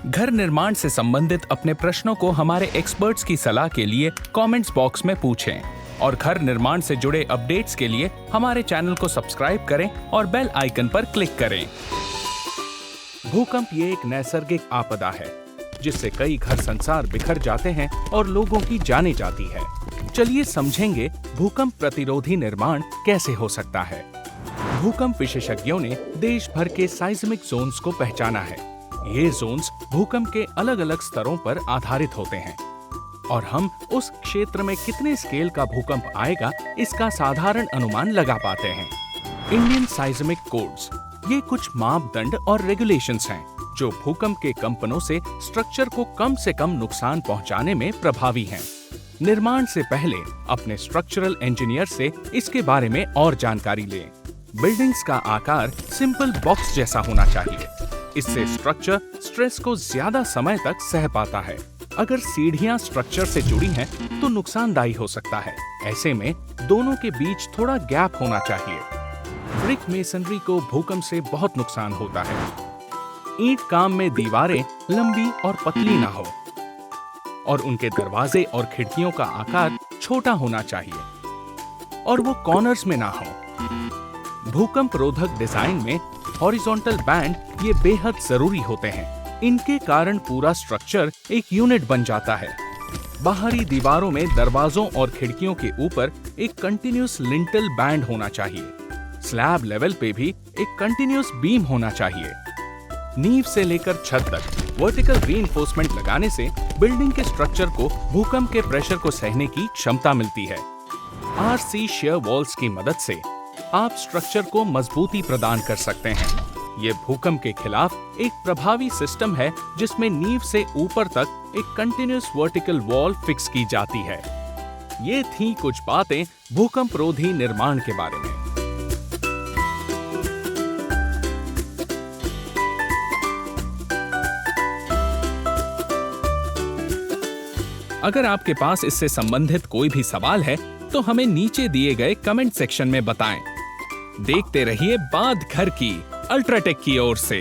घर निर्माण से संबंधित अपने प्रश्नों को हमारे एक्सपर्ट्स की सलाह के लिए कमेंट्स बॉक्स में पूछें और घर निर्माण से जुड़े अपडेट्स के लिए हमारे चैनल को सब्सक्राइब करें और बेल आइकन पर क्लिक करें। भूकंप ये एक नैसर्गिक आपदा है जिससे कई घर संसार बिखर जाते हैं और लोगों की जानें जाती है। चलिए समझेंगे भूकंप प्रतिरोधी निर्माण कैसे हो सकता है। भूकंप विशेषज्ञों ने देश भर के साइस्मिक जोन्स को पहचाना है। ये जोन्स भूकंप के अलग अलग स्तरों पर आधारित होते हैं और हम उस क्षेत्र में कितने स्केल का भूकंप आएगा इसका साधारण अनुमान लगा पाते हैं। इंडियन साइस्मिक कोड्स ये कुछ मापदंड और रेगुलेशंस हैं जो भूकंप के कंपनों से स्ट्रक्चर को कम से कम नुकसान पहुंचाने में प्रभावी हैं। निर्माण से पहले अपने स्ट्रक्चरल इंजीनियर से इसके बारे में और जानकारी लें। बिल्डिंग्स का आकार सिंपल बॉक्स जैसा होना चाहिए। इससे स्ट्रक्चर स्ट्रेस को ज्यादा समय तक सह पाता है। अगर सीढ़ियां स्ट्रक्चर से जुड़ी हैं तो नुकसानदायी हो सकता है। ऐसे में दोनों के बीच थोड़ा गैप होना चाहिए। ब्रिक मेसनरी को भूकंप से बहुत नुकसान होता है। ईंट काम में दीवारें लंबी और पतली ना हो और उनके दरवाजे और खिड़कियों का आकार छोटा होना चाहिए और वो कॉर्नर्स में ना हो। भूकंप रोधक डिजाइन में हॉरिजॉन्टल बैंड ये बेहद जरूरी होते हैं। इनके कारण पूरा स्ट्रक्चर एक यूनिट बन जाता है। बाहरी दीवारों में दरवाजों और खिड़कियों के ऊपर एक कंटिन्यूअस लिंटल बैंड होना चाहिए। स्लैब लेवल पे भी एक कंटिन्यूअस बीम होना चाहिए। नींव से लेकर छत तक वर्टिकल रीइंफोर्समेंट लगाने से बिल्डिंग के स्ट्रक्चर को भूकंप के प्रेशर को सहने की क्षमता मिलती है। आरसी शेयर वॉल्स की मदद से आप स्ट्रक्चर को मजबूती प्रदान कर सकते हैं। ये भूकंप के खिलाफ एक प्रभावी सिस्टम है जिसमें नींव से ऊपर तक एक कंटिन्यूअस वर्टिकल वॉल फिक्स की जाती है। ये थी कुछ बातें भूकंप रोधी निर्माण के बारे में। अगर आपके पास इससे संबंधित कोई भी सवाल है तो हमें नीचे दिए गए कमेंट सेक्शन में बताएं। देखते रहिए बात घर की अल्ट्राटेक की ओर से।